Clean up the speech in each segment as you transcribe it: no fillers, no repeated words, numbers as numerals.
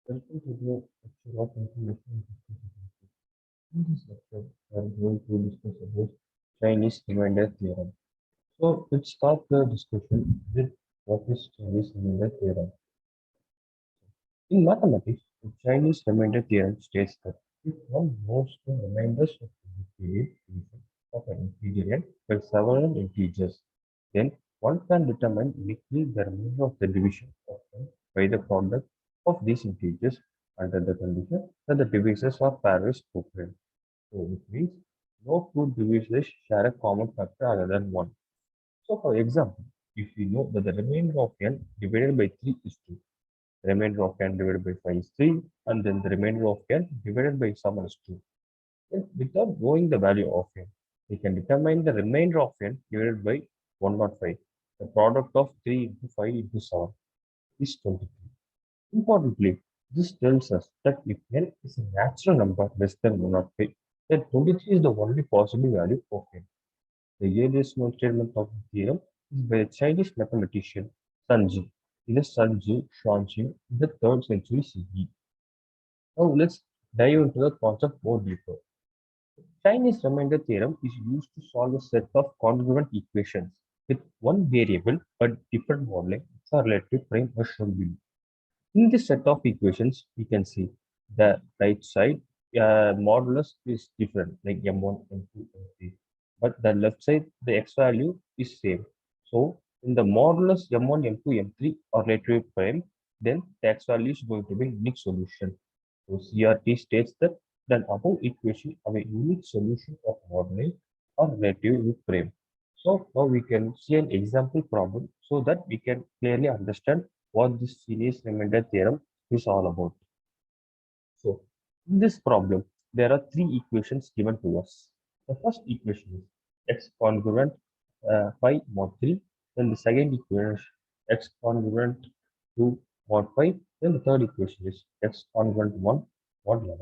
Welcome to the lecture of information technology. In this lecture, we are going to discuss about Chinese Remainder Theorem. So let's start the discussion with what is Chinese Remainder Theorem. In mathematics, the Chinese Remainder Theorem states that if one knows the remainders of the period division of an integer by several integers, then one can determine uniquely the remainder of the division of n by the product of these integers under the condition that the divisors are pairwise covariant. So which means no two divisors share a common factor other than 1. So for example, if we know that the remainder of n divided by 3 is 2, the remainder of n divided by 5 is 3, and then the remainder of n divided by some is 2. Then without knowing the value of n, we can determine the remainder of n divided by 105. The product of 3 into 5 into 7 is 23. Importantly, this tells us that if n is a natural number less than 105, then 23 is the only possible value of n. The earliest known statement of the theorem is by the Chinese mathematician Sun in the Sun Xuanqing in the 3rd century CE. Now let's dive into the concept more deeper. Chinese remainder theorem is used to solve a set of congruent equations with one variable but different modeling for relative prime or shown below. In this set of equations, we can see the right side modulus is different, like m1, m2, m3. But the left side, the x value is same. So in the modulus m1, m2, m3 are relative prime, then the x value is going to be unique solution. So CRT states that the above equation of a unique solution of moduli are relative with prime. So now we can see an example problem so that we can clearly understand what this Chinese remainder theorem is all about. So, in this problem, there are three equations given to us. The first equation is x congruent 5 mod 3. Then the second equation x congruent 2 mod 5. Then the third equation is x congruent 1 mod 11.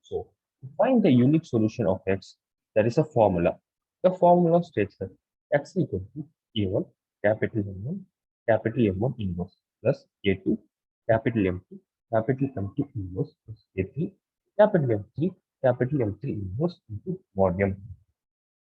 So, to find the unique solution of x, there is a formula. The formula states that x equal to a1 capital M1 capital M1 inverse plus a2 capital M2 capital M2 inverse plus a3 capital M3 capital M3 inverse into mod M.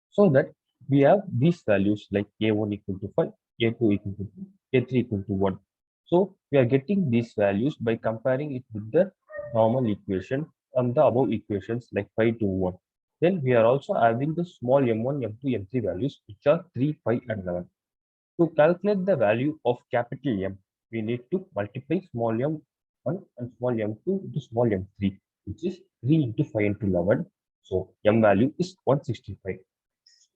So that we have these values like a1 equal to 5, a2 equal to 2, a3 equal to 1. So we are getting these values by comparing it with the normal equation and the above equations like 5 to 1. Then we are also having the small m1, m2, m3 values which are 3, 5 and 11. To calculate the value of capital M, we need to multiply small m1 and small m2 into small m3, which is 3 into 5 into 11. So M value is 165.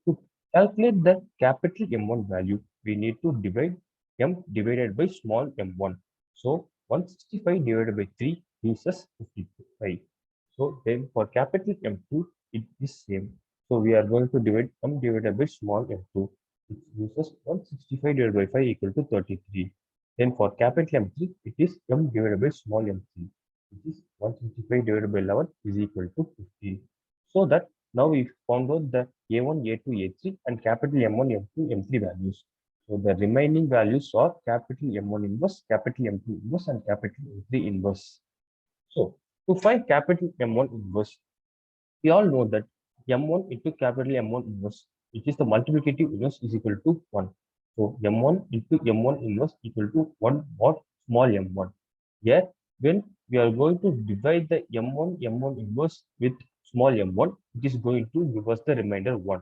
To calculate the capital M1 value, we need to divide M divided by small m1. So 165 divided by 3 gives us 55. So then for capital M2, it is same. So we are going to divide M divided by small m2, which gives us 165 divided by 5 equal to 33. Then for capital M3, it is M divided by small m3, which is 165 divided by 11 is equal to 50. So that now we found out the A1, A2, A3 and capital M1, M2, M3 values. So the remaining values are capital M1 inverse, capital M2 inverse and capital M3 inverse. So to find capital M1 inverse, we all know that M1 into capital M1 inverse, which is the multiplicative inverse, is equal to 1. So M1 into M1 inverse equal to 1 mod small m1. Here, when we are going to divide the M1 inverse with small m1, it is going to give us the remainder 1.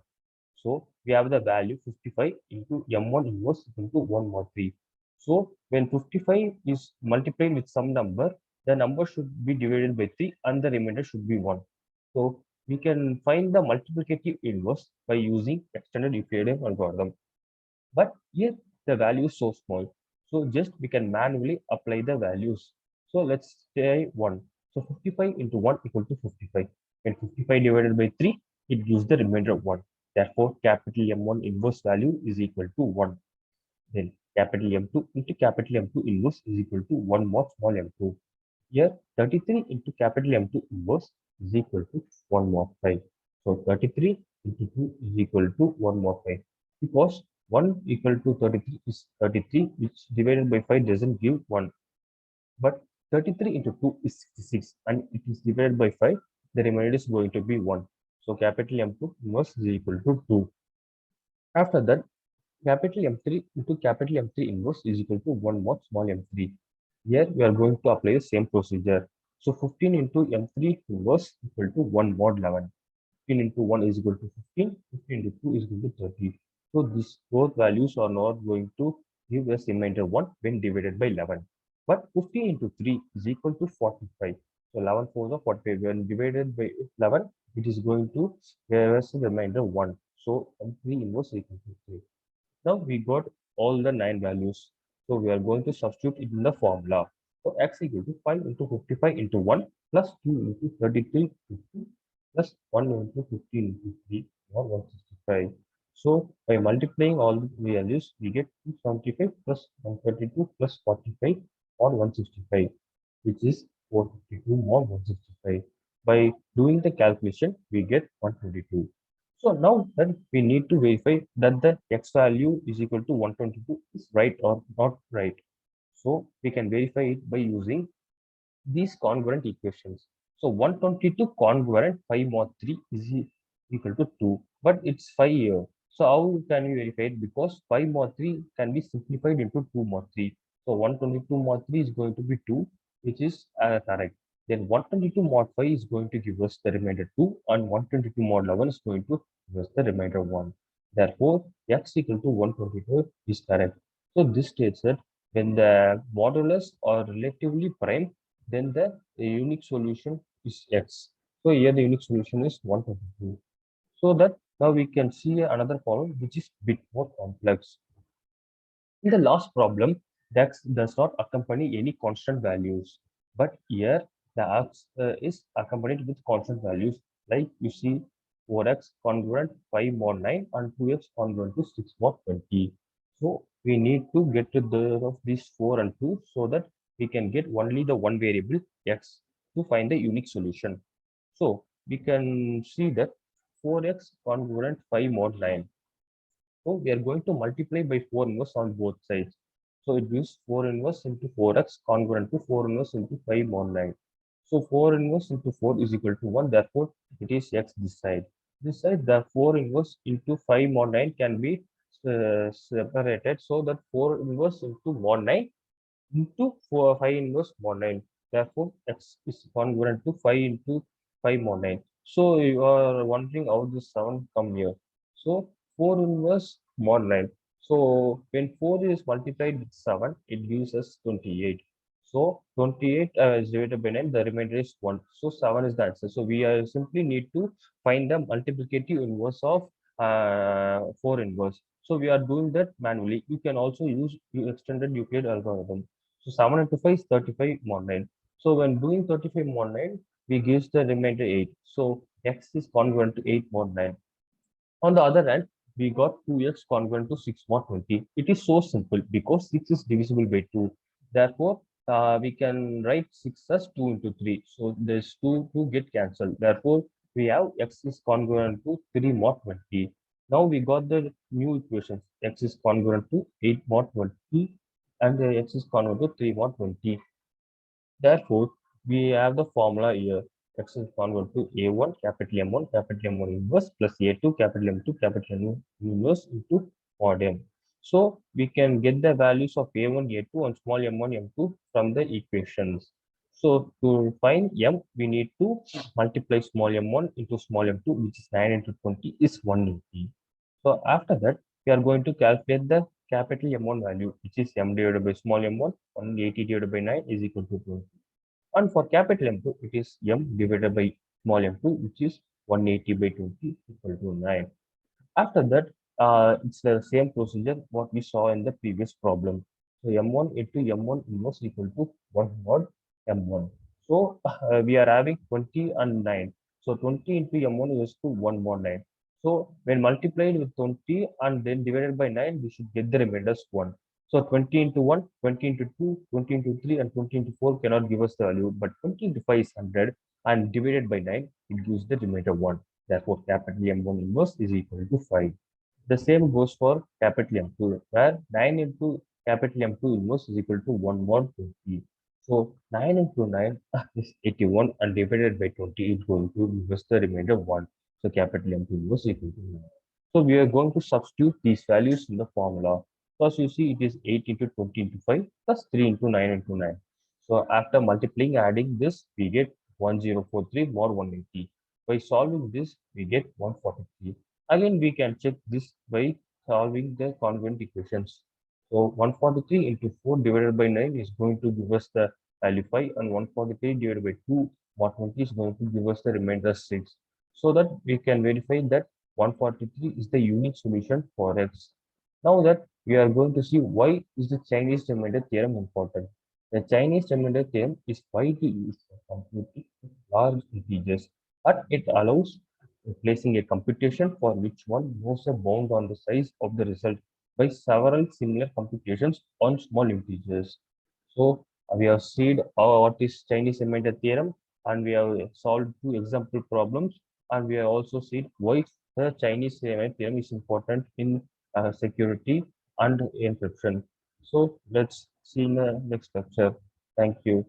So we have the value 55 into m1 inverse equal to 1 mod 3. So when 55 is multiplied with some number, the number should be divided by 3 and the remainder should be 1. So we can find the multiplicative inverse by using extended Euclidean algorithm. But here the value is so small. So just we can manually apply the values. So let's say 1. So 55 into 1 equal to 55. When 55 divided by 3, it gives the remainder of 1. Therefore, capital M1 inverse value is equal to 1. Then capital M2 into capital M2 inverse is equal to 1 mod small m2. Here 33 into capital M2 inverse is equal to 1 mod 5. So 33 into 2 is equal to 1 mod 5. Because 1 equal to 33 is 33, which divided by 5 doesn't give 1. But 33 into 2 is 66 and it is divided by 5. The remainder is going to be 1. So capital M2 inverse is equal to 2. After that, capital M3 into capital M3 inverse is equal to 1 mod small m3. Here we are going to apply the same procedure. So 15 into M3 inverse equal to 1 mod 11. 15 into 1 is equal to 15, 15 into 2 is equal to 30. So these both values are not going to give us remainder 1 when divided by 11. But 15 into 3 is equal to 45. So 11 4 is 45. When divided by 11, it is going to give us the remainder 1. So M3 inverse is equal to 3. Now we got all the 9 values. So we are going to substitute it in the formula. So x equal to 5 into 55 into 1 plus 2 into 33 into 2 plus 1 into 15 into 3 or 165. So by multiplying all the values, we get 275 plus 132 plus 45 or 165, which is 452 more 165. By doing the calculation, we get 122. So now that we need to verify that the x value is equal to 122 is right or not right. So we can verify it by using these congruent equations. So 122 congruent 5 mod 3 is equal to 2, but it's 5 here. So how can we verify it? Because 5 mod 3 can be simplified into 2 mod 3. So 122 mod 3 is going to be 2, which is correct. Then 122 mod 5 is going to give us the remainder 2, and 122 mod 11 is going to give us the remainder 1. Therefore, x equal to 122 is correct. So this states that when the modulus are relatively prime, then the unique solution is x. So here the unique solution is 122. So that now we can see another problem which is bit more complex. In the last problem, x does not accompany any constant values, but here the x is accompanied with constant values, like you see 4x congruent 5 mod 9 and 2x congruent to 6 mod 20. So we need to get rid of these 4 and 2 so that we can get only the one variable x to find the unique solution. So we can see that 4x congruent 5 mod 9. So we are going to multiply by 4 inverse on both sides. So it gives 4 inverse into 4x congruent to 4 inverse into 5 mod 9. So 4 inverse into 4 is equal to 1. Therefore, it is x this side. This side, the 4 inverse into 5 mod 9 can be separated so that 4 inverse into mod 9 into 5 inverse mod 9. Therefore, x is congruent to 5 into 5 mod 9. So you are wondering how this 7 come here. So 4 inverse mod 9. So when 4 is multiplied with 7, it gives us 28. So 28 is divided by 9, the remainder is 1. So 7 is the answer. So we simply need to find the multiplicative inverse of 4 inverse. So we are doing that manually. You can also use extended Euclid algorithm. So 7 into 5 is 35 mod 9. So when doing 35 mod 9, we gives the remainder 8. So x is congruent to 8 mod 9. On the other hand, we got 2x congruent to 6 mod 20. It is so simple because 6 is divisible by 2. Therefore, we can write 6 as 2 into 3. So there's 2 get cancelled. Therefore, we have x is congruent to 3 mod 20. Now we got the new equations. X is congruent to 8 mod 20 and the x is congruent to 3 mod 20. Therefore, we have the formula here. X is congruent to A1 capital M1 inverse plus A2 capital M2 capital M inverse into mod M. So we can get the values of A1, A2 and small m1, m2 from the equations. So to find M, we need to multiply small m1 into small m2, which is 9 into 20 is 180. So after that, we are going to calculate the capital M1 value, which is M divided by small m1, 180 divided by 9 is equal to 20. And for capital M2, it is M divided by small m2, which is 180 by 20 equal to 9. After that, it's the same procedure what we saw in the previous problem. So M1 into M1 inverse equal to 1 mod M1. So we are having 20 and 9. So 20 into M1 is to 1 mod 9. So when multiplied with 20 and then divided by 9, we should get the remainder as 1. So 20 into 1, 20 into 2, 20 into 3, and 20 into 4 cannot give us the value, but 20 into 5 is 100 and divided by 9, it gives the remainder 1. Therefore, capital M1 inverse is equal to 5. The same goes for capital M2, where 9 into capital M2 inverse is equal to 1 mod 20. So 9 into 9 is 81 and divided by 20 is going to give us the remainder 1. So capital M to was equal to 9. So we are going to substitute these values in the formula. First you see it is 8 into 20 into 5 plus 3 into 9 into 9. So after multiplying adding this we get 1043 more 180. By solving this we get 143. Again we can check this by solving the congruent equations. So 143 into 4 divided by 9 is going to give us the value 5 and 143 divided by 2 120 is going to give us the remainder 6. So that we can verify that 143 is the unique solution for x. Now that we are going to see why is the Chinese remainder theorem important. The Chinese remainder theorem is widely used for computing large integers, but it allows replacing a computation for which one knows a bound on the size of the result by several similar computations on small integers. So we have seen what is Chinese Remainder Theorem, and we have solved two example problems, and we have also seen why the Chinese Remainder Theorem is important in security and encryption. So let's see in the next lecture. Thank you.